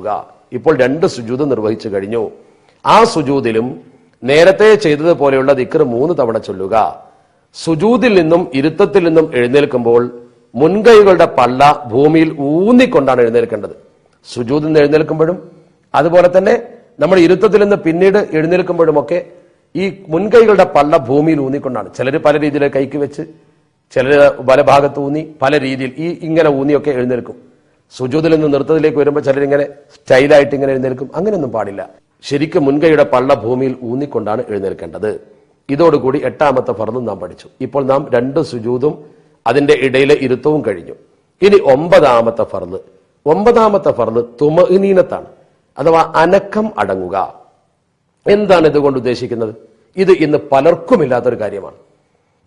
ചൊല്ലുക. ഇപ്പോൾ 2 സുജൂദ് നിർവഹിച്ചു കഴിഞ്ഞു. ആ സുജൂദിലും നേരത്തെ ചെയ്തതുപോലെയുള്ള ദിക്ർ 3 തവണ ചൊല്ലുക. സുജൂദിൽ നിന്നും ഇരുത്തത്തിൽ നിന്നും എഴുന്നേൽക്കുമ്പോൾ മുൻകൈകളുടെ പള്ള ഭൂമിയിൽ ഊന്നിക്കൊണ്ടാണ് എഴുന്നേൽക്കേണ്ടത്. സുജൂദിൽ നിന്ന് എഴുന്നേൽക്കുമ്പോഴും അതുപോലെ തന്നെ നമ്മൾ ഇരുത്തത്തിൽ നിന്ന് പിന്നീട് എഴുന്നേൽക്കുമ്പോഴുമൊക്കെ ഈ മുൻകൈകളുടെ പള്ള ഭൂമിയിൽ ഊന്നിക്കൊണ്ടാണ്. ചിലർ പല രീതിയിൽ കൈക്ക് വെച്ച്, ചിലർ വലഭാഗത്ത് ഊന്നി, പല രീതിയിൽ ഇങ്ങനെ ഊന്നിയൊക്കെ എഴുന്നേൽക്കും. സുജൂദിൽ നിന്ന് നൃത്തത്തിലേക്ക് വരുമ്പോൾ ചിലരിങ്ങനെ സ്റ്റൈലായിട്ട് ഇങ്ങനെ എഴുന്നേൽക്കും. അങ്ങനെയൊന്നും പാടില്ല. ശരിക്കും മുൻകൈയുടെ പള്ള ഭൂമിയിൽ ഊന്നിക്കൊണ്ടാണ് എഴുന്നേൽക്കേണ്ടത്. ഇതോടുകൂടി 8ാമത്തെ ഫർദ് നാം പഠിച്ചു. ഇപ്പോൾ നാം 2 സുജൂദും അതിന്റെ ഇടയിലെ ഇരുത്തവും കഴിഞ്ഞു. ഇനി 9ാമത്തെ ഫർദ്. 9ാമത്തെ ഫർദ് തുമഇനീനത്താണ്, അഥവാ അനക്കം അടങ്ങുക. എന്താണ് ഇതുകൊണ്ട് ഉദ്ദേശിക്കുന്നത്? ഇത് ഇന്ന് പലർക്കുമില്ലാത്തൊരു കാര്യമാണ്.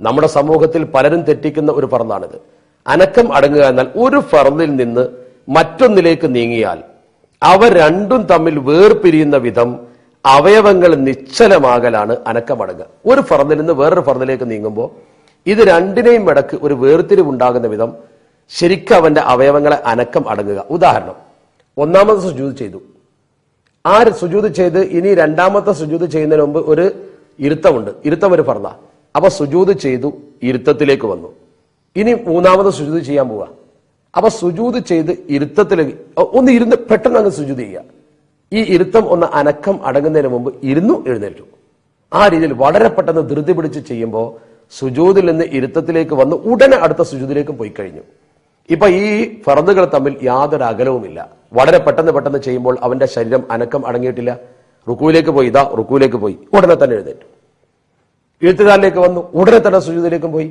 നമ്മുടെ സമൂഹത്തിൽ പലരും തെറ്റിക്കുന്ന ഒരു ഫർദാണിത്. അനക്കം അടങ്ങുക എന്നാൽ ഒരു ഫർദിൽ നിന്ന് മറ്റൊന്നിലേക്ക് നീങ്ങിയാൽ അവ രണ്ടും തമ്മിൽ വേർപിരിയുന്ന വിധം അവയവങ്ങൾ നിശ്ചലമാകലാണ് അനക്കമടങ്ങുക. ഒരു ഫർദിൽ നിന്ന് വേറൊരു ഫർദിലേക്ക് നീങ്ങുമ്പോൾ ഇത് രണ്ടിനെയും ഇടക്ക് ഒരു വേർതിരിവുണ്ടാകുന്ന വിധം ശരിക്കും അവന്റെ അവയവങ്ങളെ അനക്കം അടങ്ങുക. ഉദാഹരണം, 1ാമത്തെ സുജൂദ് ചെയ്തു. ആ സുജൂദ് ചെയ്ത് ഇനി 2ാമത്തെ സുജൂദ് ചെയ്യുന്നതിന് മുമ്പ് ഒരു ഇരുത്തമുണ്ട്. ഇരുത്തം ഒരു ഫർദാ. അപ്പൊ സുജൂദ് ചെയ്തു, ഇരുത്തത്തിലേക്ക് വന്നു. ഇനി 3ാമത്തെ സുജൂദ് ചെയ്യാൻ പോവുക. അപ്പൊ സുജൂദ് ചെയ്ത് ഇരുത്തത്തിലേക്ക് ഒന്ന് ഇരുന്ന് പെട്ടെന്ന് അങ്ങ് സുജൂദ് ചെയ്യുക. ഈ ഇരുത്തം ഒന്ന് അനക്കം അടങ്ങുന്നതിന് മുമ്പ് ഇരുന്നു എഴുന്നേറ്റു. ആ രീതിയിൽ വളരെ പെട്ടെന്ന് ധൃതി പിടിച്ച് ചെയ്യുമ്പോൾ സുജൂദിൽ നിന്ന് ഇരുത്തത്തിലേക്ക് വന്ന് ഉടനെ അടുത്ത സുജൂദിലേക്കും പോയി കഴിഞ്ഞു. ഇപ്പൊ ഈ ഫർദുകൾ തമ്മിൽ യാതൊരു അകലവുമില്ല. വളരെ പെട്ടെന്ന് ചെയ്യുമ്പോൾ അവന്റെ ശരീരം അനക്കം അടങ്ങിയിട്ടില്ല. റുക്കൂയിലേക്ക് പോയി, ഇതാ റുക്കൂയിലേക്ക് പോയി, ഉടനെ തന്നെ എഴുന്നേറ്റു. എഴുത്തുകാരിലേക്ക് വന്നു, ഉടനെ തന്നെ സുജൂദിലേക്കും പോയി.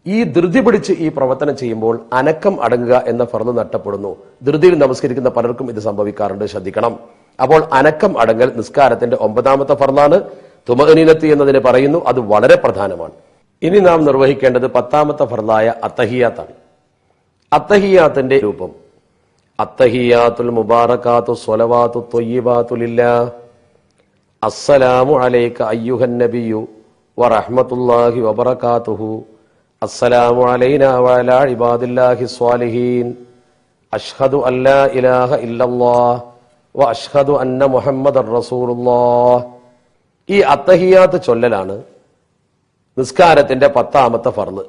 ഈ ധൃതി പിടിച്ച് ഈ പ്രവർത്തനം ചെയ്യുമ്പോൾ അനക്കം അടങ്ങുക എന്ന ഫർദ് നഷ്ടപ്പെടുന്നു. ധൃതിയിൽ നമസ്കരിക്കുന്ന പലർക്കും ഇത് സംഭവിക്കാറുണ്ട്, ശ്രദ്ധിക്കണം. അപ്പോൾ അനക്കം അടങ്ങൽ നിസ്കാരത്തിന്റെ 9ാമത്തെ ഫർദാണ്. തുമഇനീനത്ത് എന്നതിന് പറയുന്നു, അത് വളരെ പ്രധാനമാണ്. ഇനി നാം നിർവഹിക്കേണ്ടത് 10ാമത്തെ ഫർദായ അത്തഹിയാത്താണ്. അത്തഹിയാത്തിന്റെ രൂപം: അത്തഹിയാത്തുൽ മുബാറകാത്തു സ്വലവാത്തു ത്വയ്യിബാത്തു ലില്ലാഹ്. അസ്സലാമു അലൈക അയ്യുഹൻ നബിയ്യു വറഹ്മത്തുള്ളാഹി വബറകാതുഹു. അസ്സലാമു അലൈനാ വഅലാ ഇബാദില്ലാഹി സ്വാലിഹീൻ. അഷ്ഹദു അല്ലാ ഇലാഹ ഇല്ലല്ലാഹ് വ അഷ്ഹദു അന്ന മുഹമ്മദർ റസൂലുള്ളാഹ്. ഈ അത്തഹിയാത്ത് ചൊല്ലലാണ് നിസ്കാരത്തിന്റെ 10ാമത്തെ ഫർദ്.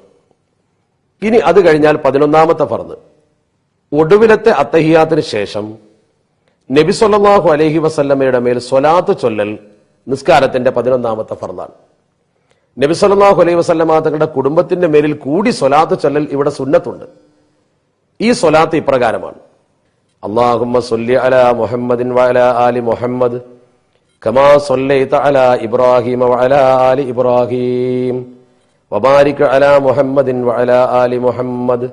ഇനി അത് കഴിഞ്ഞാൽ 11ാമത്തെ ഫർദ്. ഒടുവിലത്തെ അത്തഹിയാത്തിന് ശേഷം നബി സല്ലല്ലാഹു അലൈഹി വസല്ലമയുടെ മേൽ സ്വലാത്ത് ചൊല്ലൽ നിസ്കാരത്തിന്റെ 11ാമത്തെ ഫർദാണ്. നബി സല്ലല്ലാഹു അലൈഹി വസല്ലമ തങ്ങളുടെ കുടുംബത്തിന്റെ മേലിൽ കൂടി സ്വലാത്ത് ചൊല്ലൽ ഇവിടെ സുന്നത്തുണ്ട്. ഈ സ്വലാത്ത് ഇപ്രകാരമാണ്: അല്ലാഹുമ്മ സ്വല്ലി അലാ മുഹമ്മദിൻ വഅലാ ആലി മുഹമ്മദ് കമാ സ്വല്ലൈത അലാ ഇബ്രാഹീമ വഅലാ ആലി ഇബ്രാഹീം വബാരിക് അലാ മുഹമ്മദിൻ വഅലാ ആലി മുഹമ്മദ്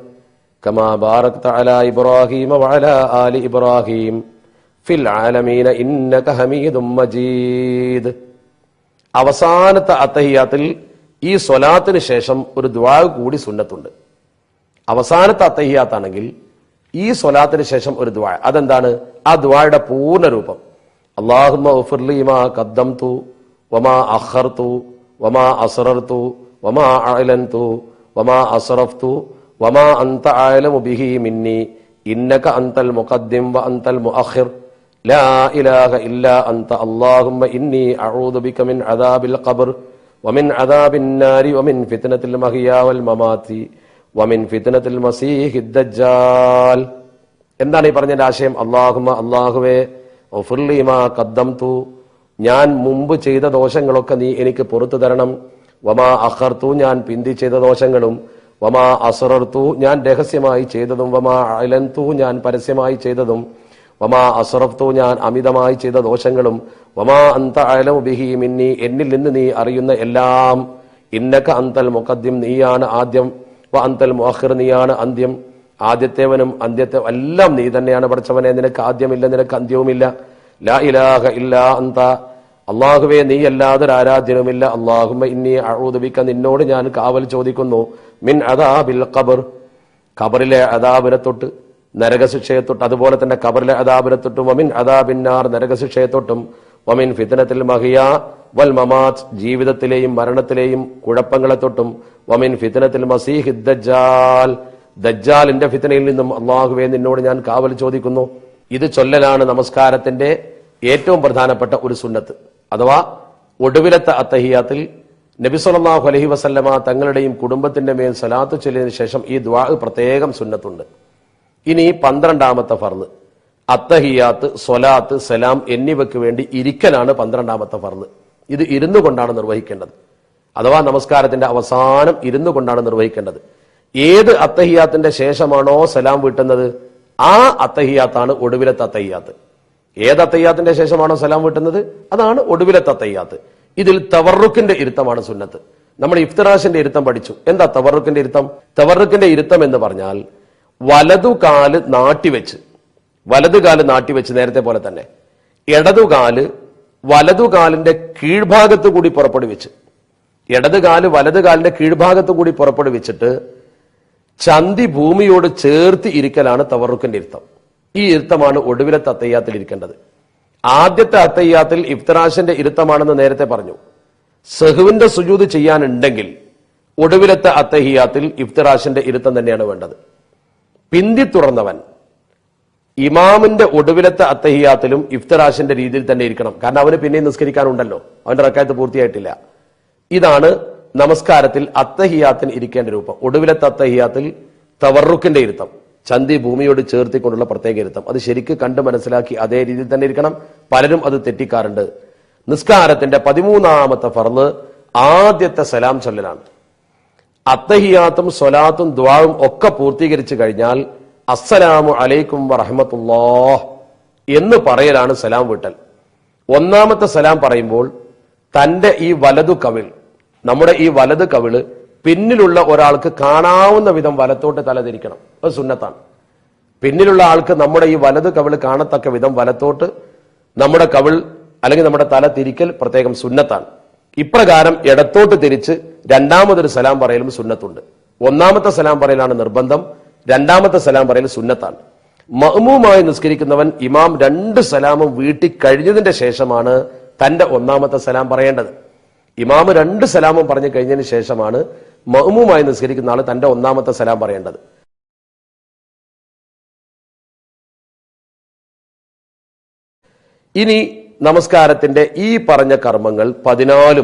കമാ ബാറക്ത അലാ ഇബ്രാഹീമ വഅലാ ആലി ഇബ്രാഹീം ഫിൽ ആലമീന ഇന്നക ഹമീദും മജീദ്. അവസാനത്തെ അത്തഹിയാത്തിൽ ഈ സ്വലാത്തിന് ശേഷം ഒരു ദുആ കൂടി സുന്നത്തുണ്ട്. അവസാനത്തെ അത്തഹിയാത്താണെങ്കിൽ ഈ സ്വലാത്തിന് ശേഷം ഒരു ദുആ. അതെന്താണ്? ആ ദുആയുടെ പൂർണ്ണ രൂപം: അല്ലാഹുമ്മ ഉഗ്ഫിർലി മാ ഖദ്ദംതു വമാ അഖർതു വമാ അസ്റർതു വമാ അഅലൻതു വമാ അസ്റഫ്തു വമാ അൻത അഅലമു ബിഹി മിന്നി ഇന്നക അൻതൽ മുഖദ്ദിം വ അൻതൽ മുഅഖിർ ലാ ഇലാഹ ഇല്ലാ അൻത അല്ലാഹുമ്മ ഇന്നി അഊദു ബിക മിൻ അദാബിൽ ഖബ്ർ വമിൻ അദാബിൻ നാരി വമിൻ ഫിത്നത്തിൽ മഹിയാ വൽ മമാതി വമിൻ ഫിത്നത്തിൽ മസീഹിദ് ദജ്ജാൽ. എന്താണ് ഈ പറഞ്ഞതിന്റെ ആശയം? അല്ലാഹുമ്മ, അല്ലാഹുവേ, ഉഗ്ഫിർലി മാ ഖദ്ദംതു, ഞാൻ മുമ്പ് ചെയ്ത ദോഷങ്ങളൊക്കെ നീ എനിക്ക് പുറത്തു തരണം. വമാ അഖർതു, ഞാൻ പിന്തി ചെയ്ത ദോഷങ്ങളും. വമാ അസ്റർതു, ഞാൻ രഹസ്യമായി ചെയ്തതും. വമാ അഅലൻതു, ഞാൻ പരസ്യമായി ചെയ്തതും. വമാ അസ്റഫ്തു, ഞാൻ അമിതമായി ചെയ്ത ദോഷങ്ങളും. വമാ അൻത അഅലമു ബിഹി മിന്നി, എന്നിൽ നിന്ന് നീ അറിയുന്ന എല്ലാം. ഇന്നക അൻതൽ മുഖദ്ദിം, നീയാണ് ആദ്യം. വ അൻതൽ മുഅഖിർ, നീയാണ് അന്ത്യം. ആദ്യത്തേവനും അന്ത്യത്തെ എല്ലാം നീ തന്നെയാണ് പഠിച്ചവനെ. നിനക്ക് ആദ്യമില്ല, നിനക്ക് അന്ത്യവുമില്ല. ലാ ഇലാഹ ഇല്ലാ അൻത, അല്ലാഹുവേ, നീ അല്ലാതൊരു ആരാധ്യനുമില്ല. അല്ലാഹുമ്മ ഇന്നി അഊദു ബിക, നിന്നോട് ഞാൻ കാവൽ ചോദിക്കുന്നു. മിൻ അദാബിൽ ഖബ്ർ, ഖബറിലെ അദാബിനെ തൊട്ട്, നരകശിക്ഷയെ തൊട്ട്. അതുപോലെ തന്നെ ഖബറിലെ അദാബിനെ തൊട്ടും. വമിൻ അദാബിന്നാർ, നരകശിക്ഷയെ തൊട്ടും. വമിൻ ഫിത്നത്തിൽ മഹിയ വൽ മമാത്, ജീവിതത്തിലെയും മരണത്തിലെയും കുഴപ്പങ്ങളെ തൊട്ടും. വമിൻ ഫിത്നത്തിൽ മസീഹിദ് ദജ്ജാൽ, ദജ്ജാലിന്റെ ഫിത്നയിൽ നിന്നും അല്ലാഹുവേ നിന്നോട് ഞാൻ കാവൽ ചോദിക്കുന്നു. ഇത് ചൊല്ലലാണ് നമസ്കാരത്തിന്റെ ഏറ്റവും പ്രധാനപ്പെട്ട ഒരു സുന്നത്ത്. അഥവാ ഒടുവിലത്തെ അത്തഹിയാത്തിൽ നബി സല്ലല്ലാഹു അലൈഹി വസല്ലമ തങ്ങളുടെയും കുടുംബത്തിന്റെ മേൽ സലാത്ത് ചൊല്ലിയതിനു ശേഷം ഈ ദുആ പ്രത്യേകം സുന്നത്തുണ്ട്. ഇനി 12ാമത്തെ ഫർള് അത്തഹിയാത്ത്, സ്വലാത്ത്, സലാം എന്നിവയ്ക്ക് വേണ്ടി ഇരിക്കലാണ് 12ാമത്തെ ഫർള്. ഇത് ഇരുന്നു കൊണ്ടാണ് നിർവഹിക്കേണ്ടത്. അഥവാ നമസ്കാരത്തിന്റെ അവസാനം ഇരുന്നു കൊണ്ടാണ് നിർവഹിക്കേണ്ടത്. ഏത് അത്തഹിയാത്തിന്റെ ശേഷമാണോ സലാം വീട്ടുന്നത് ആ അത്തഹിയാത്താണ് ഒടുവിലത്തെ അത്തഹിയാത്ത്. ഏത് അത്തഹിയാത്തിന്റെ ശേഷമാണോ സലാം വീട്ടുന്നത് അതാണ് ഒടുവിലത്തെ അത്തഹിയാത്ത്. ഇതിൽ തവറുക്കിന്റെ ഇരുത്തമാണ് സുന്നത്ത്. നമ്മൾ ഇഫ്തിറാഷിന്റെ ഇരുത്തം പഠിച്ചു. എന്താ തവറുക്കിന്റെ ഇരുത്തം? തവറുക്കിന്റെ ഇരുത്തം എന്ന് പറഞ്ഞാൽ വലതുകാല് നാട്ടിവെച്ച് നേരത്തെ പോലെ തന്നെ ഇടതുകാല് വലതുകാലിന്റെ കീഴ്ഭാഗത്ത് കൂടി പുറപ്പെടുവിച്ച്, ഇടതുകാല് വലതുകാലിന്റെ കീഴ്ഭാഗത്ത് കൂടി പുറപ്പെടുവിച്ചിട്ട് ചന്തി ഭൂമിയോട് ചേർത്ത് ഇരിക്കലാണ് തവറുക്കിന്റെ ഇരുത്തം. ഈ ഇരുത്തമാണ് ഒടുവിലത്തെ അത്തഹിയാത്തിൽ ഇരിക്കേണ്ടത്. ആദ്യത്തെ അത്തഹിയാത്തിൽ ഇഫ്തിറാഷിന്റെ ഇരുത്തമാണെന്ന് നേരത്തെ പറഞ്ഞു. സഹ്വിന്റെ സുജൂദ് ചെയ്യാനുണ്ടെങ്കിൽ ഒടുവിലത്തെ അത്തഹിയാത്തിൽ ഇഫ്തിറാഷിന്റെ ഇരുത്തം തന്നെയാണ് വേണ്ടത്. പിന്തി തുറന്നവൻ ഇമാമിന്റെ ഒടുവിലത്തെ അത്തഹിയാത്തിലും ഇഫ്തിറാഷിന്റെ രീതിയിൽ തന്നെ ഇരിക്കണം. കാരണം അവന് പിന്നെയും നിസ്കരിക്കാനുണ്ടല്ലോ, അവന്റെ റക്അത്ത് പൂർത്തിയായിട്ടില്ല. ഇതാണ് നമസ്കാരത്തിൽ അത്തഹിയാത്തിന് ഇരിക്കേണ്ട രൂപം. ഒടുവിലത്തെ അത്തഹിയാത്തിൽ തവറുക്കിന്റെ ഇരുത്തം, ചന്തി ഭൂമിയോട് ചേർത്തിക്കൊണ്ടുള്ള പ്രത്യേക ഇരുത്തം. അത് ശരിക്ക് കണ്ട് മനസ്സിലാക്കി അതേ രീതിയിൽ തന്നെ ഇരിക്കണം. പലരും അത് തെറ്റിക്കാറുണ്ട്. നിസ്കാരത്തിന്റെ 13ാമത്തെ ഫർള് ആദ്യത്തെ സലാം ചൊല്ലലാണ്. അത്തഹിയാത്തും സ്വലാത്തും ദുആവും ഒക്കെ പൂർത്തീകരിച്ചു കഴിഞ്ഞാൽ അസ്സലാമു അലൈക്കും വറഹ്മത്തുള്ളാഹ് എന്ന് പറയലാണ് സലാം വീട്ടൽ. ഒന്നാമത്തെ സലാം പറയുമ്പോൾ തന്റെ ഈ വലതു കവിൾ, നമ്മുടെ ഈ വലത് കവിള് പിന്നിലുള്ള ഒരാൾക്ക് കാണാവുന്ന വിധം വലത്തോട്ട് തലതിരിക്കണം. അത് സുന്നത്താണ്. പിന്നിലുള്ള ആൾക്ക് നമ്മുടെ ഈ വലത് കവിള് കാണത്തക്ക വിധം വലത്തോട്ട് നമ്മുടെ കവിൾ അല്ലെങ്കിൽ നമ്മുടെ തല തിരിക്കൽ പ്രത്യേകം സുന്നത്താണ്. ഇപ്രകാരം ഇടത്തോട്ട് തിരിച്ച് രണ്ടാമതൊരു സലാം പറയലും സുന്നത്തുണ്ട്. ഒന്നാമത്തെ സലാം പറയലാണ് നിർബന്ധം, രണ്ടാമത്തെ സലാം പറയൽ സുന്നത്താണ്. മഅ്മൂമായി നിസ്കരിക്കുന്നവൻ ഇമാം 2 സലാമും വീട്ടി കഴിഞ്ഞതിന്റെ ശേഷമാണ് തന്റെ ഒന്നാമത്തെ സലാം പറയേണ്ടത്. ഇമാമ് 2 സലാമും പറഞ്ഞു കഴിഞ്ഞതിന് ശേഷമാണ് മഅ്മൂമായി നിസ്കരിക്കുന്ന ആൾ തന്റെ ഒന്നാമത്തെ സലാം പറയേണ്ടത്. ഇനി നമസ്കാരത്തിന്റെ ഈ പറഞ്ഞ കർമ്മങ്ങൾ 14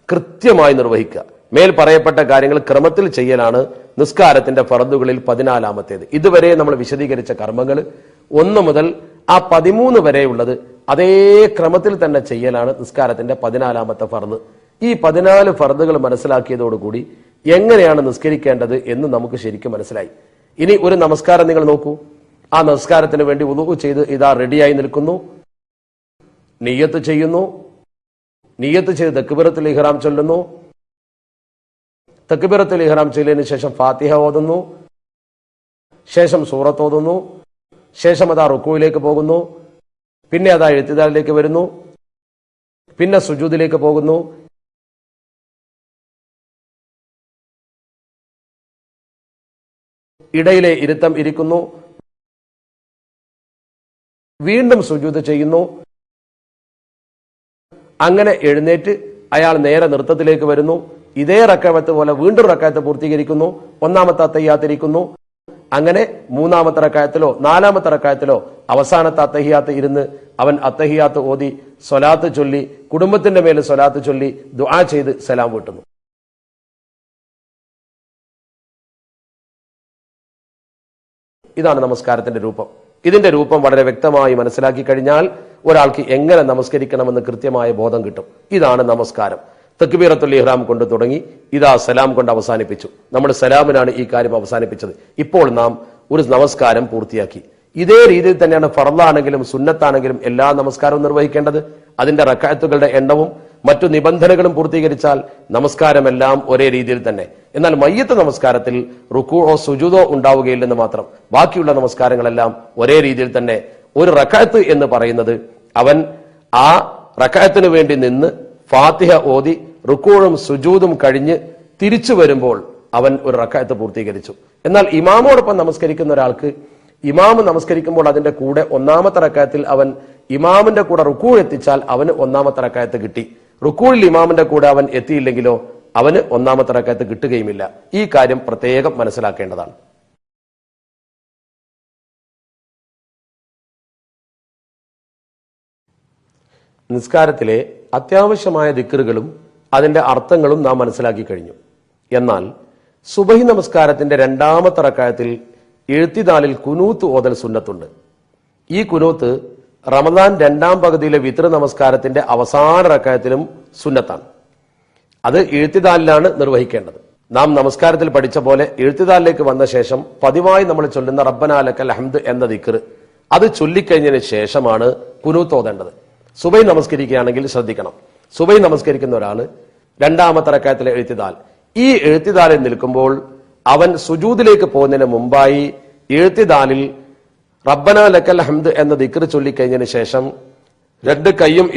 കൃത്യമായി നിർവഹിക്കുക. മേൽ പറയപ്പെട്ട കാര്യങ്ങൾ ക്രമത്തിൽ ചെയ്യലാണ് നിസ്കാരത്തിന്റെ ഫർദുകളിൽ 14ാമത്തേത്. ഇതുവരെ നമ്മൾ വിശദീകരിച്ച കർമ്മങ്ങൾ 1 മുതൽ ആ 13 വരെയുള്ളത് അതേ ക്രമത്തിൽ തന്നെ ചെയ്യലാണ് നിസ്കാരത്തിന്റെ 14ാമത്തെ ഫർദ്. ഈ 14 ഫർദുകൾ മനസ്സിലാക്കിയതോടുകൂടി എങ്ങനെയാണ് നിസ്കരിക്കേണ്ടത് എന്ന് നമുക്ക് ശരിക്കും മനസ്സിലായി. ഇനി ഒരു നമസ്കാരം നിങ്ങൾ നോക്കൂ. ആ നമസ്കാരത്തിന് വേണ്ടി വുളൂ ചെയ്ത് ഇതാ റെഡിയായി നിൽക്കുന്നു, നിയ്യത്ത് ചെയ്യുന്നു, നിയ്യത്ത് ചെയ്ത് തക്ബീറത്തുൽ ഇഹ്റാം ചൊല്ലുന്നു, തക്ബീറത്തുൽ ഇഹ്റാം ചൊല്ലിയതിനു ശേഷം ഫാത്തിഹ ഓതുന്നു, ശേഷം സൂറത്ത് ഓതുന്നു, ശേഷം അതാ റുക്കൂയിലേക്ക് പോകുന്നു, പിന്നെ അതാ ഇഅ്തിദാലിലേക്ക് വരുന്നു, പിന്നെ സുജൂദിലേക്ക് പോകുന്നു, ഇടയിലെ ഇരുത്തം ഇരിക്കുന്നു, വീണ്ടും സുജൂദ് ചെയ്യുന്നു. അങ്ങനെ എഴുന്നേറ്റ് അയാൾ നേരെ നൃത്തത്തിലേക്ക് വരുന്നു. ഇതേ റക്അത്ത് പോലെ വീണ്ടും റക്അത്ത് പൂർത്തീകരിക്കുന്നു, ഒന്നാമത്തെ അത്തഹിയാത്തിരിക്കുന്നു. അങ്ങനെ 3ാമത്തെ റക്അത്തിലോ 4ാമത്തെ റക്അത്തിലോ അവസാനത്തെ അത്തഹിയാത്ത് ഇരുന്ന് അവൻ അത്തഹിയാത്ത് ഓതി സ്വലാത്ത് ചൊല്ലി കുടുംബത്തിന്റെ മേൽ സ്വലാത്ത് ചൊല്ലി ദുആ ചെയ്ത് സലാം വീട്ടുന്നു. ഇതാണ് നമസ്കാരത്തിന്റെ രൂപം. ഇതിന്റെ രൂപം വളരെ വ്യക്തമായി മനസ്സിലാക്കി കഴിഞ്ഞാൽ ഒരാൾക്ക് എങ്ങനെ നമസ്കരിക്കണമെന്ന് കൃത്യമായ ബോധം കിട്ടും. ഇതാണ് നമസ്കാരം. തക്ബീറത്തുൽ ഇഹ്റാം കൊണ്ട് തുടങ്ങി ഇതാ സലാം കൊണ്ട് അവസാനിപ്പിച്ചു. നമ്മൾ സലാമിനാണ് ഈ കാര്യം അവസാനിപ്പിച്ചത്. ഇപ്പോൾ നാം ഒരു നമസ്കാരം പൂർത്തിയാക്കി. ഇതേ രീതിയിൽ തന്നെയാണ് ഫർളാണെങ്കിലും സുന്നത്താണെങ്കിലും എല്ലാ നമസ്കാരവും നിർവഹിക്കേണ്ടത്. അതിന്റെ റക്അത്തുകളുടെ എണ്ണവും മറ്റു നിബന്ധനകളും പൂർത്തീകരിച്ചാൽ നമസ്കാരമെല്ലാം ഒരേ രീതിയിൽ തന്നെ. എന്നാൽ മയ്യത്ത് നമസ്കാരത്തിൽ റുക്കൂഅോ സുജൂദോ ഉണ്ടാവുകയില്ലെന്ന് മാത്രം. ബാക്കിയുള്ള നമസ്കാരങ്ങളെല്ലാം ഒരേ രീതിയിൽ തന്നെ. ഒരു റക്അത്ത് എന്ന് പറയുന്നത് അവൻ ആ റക്അത്തിന് വേണ്ടി നിന്ന് ഫാത്തിഹ ഓതി റുക്കൂഉം സുജൂദും കഴിഞ്ഞ് തിരിച്ചു വരുമ്പോൾ അവൻ ഒരു റക്അത്ത് പൂർത്തീകരിച്ചു. എന്നാൽ ഇമാമോടൊപ്പം നമസ്കരിക്കുന്ന ഒരാൾക്ക് ഇമാമ് നമസ്കരിക്കുമ്പോൾ അതിന്റെ കൂടെ ഒന്നാമത്തെ റക്അത്തിൽ അവൻ ഇമാമിന്റെ കൂടെ റുക്കൂഉ എത്തിച്ചാൽ അവന് ഒന്നാമത്തെ റക്അത്ത് കിട്ടി. റുക്കൂഇൽ ഇമാമിന്റെ കൂടെ അവൻ എത്തിയില്ലെങ്കിലോ അവന് ഒന്നാമത്തെ റക്അത്ത് കിട്ടുകയുമില്ല. ഈ കാര്യം പ്രത്യേകം മനസ്സിലാക്കേണ്ടതാണ്. നിസ്കാരത്തിലെ അത്യാവശ്യമായ ദിക്റുകളും അതിന്റെ അർത്ഥങ്ങളും നാം മനസ്സിലാക്കി കഴിഞ്ഞു. എന്നാൽ സുബഹി നമസ്കാരത്തിന്റെ രണ്ടാമത്തെ റക്അത്തിൽ എഴുത്തിദാലിൽ കുനൂത്ത് ഓതൽ സുന്നത്തുണ്ട്. ഈ കുനൂത്ത് റമദാൻ രണ്ടാം പകുതിയിലെ വിത്ർ നമസ്കാരത്തിന്റെ അവസാന റക്അത്തിലും സുന്നത്താണ്. അത് എഴുത്തിദാലിലാണ് നിർവഹിക്കേണ്ടത്. നാം നമസ്കാരത്തിൽ പഠിച്ച പോലെ എഴുത്തിദാലിലേക്ക് വന്ന ശേഷം പതിവായി നമ്മൾ ചൊല്ലുന്ന റബ്ബനാ ലക്കൽ ഹംദ് എന്ന ദിക്ർ അത് ചൊല്ലിക്കഴിഞ്ഞതിന് ശേഷമാണ് കുനൂത്ത് ഓതേണ്ടത്. സുബൈ നമസ്കരിക്കുകയാണെങ്കിൽ ശ്രദ്ധിക്കണം. സുബൈ നമസ്കരിക്കുന്ന ഒരാൾ രണ്ടാമത്തെ റക്അത്തിലെ എഴുത്തിദാൽ, ഈ എഴുത്തിദാലിൽ നിൽക്കുമ്പോൾ അവൻ സുജൂദിലേക്ക് പോകുന്നതിന് മുമ്പായി എഴുത്തിദാലിൽ റബ്ബനാ ലക്കൽ ഹംദ് എന്ന ദിക്ർ ചൊല്ലിക്കഴിഞ്ഞതിന് ശേഷം രണ്ട് കൈയും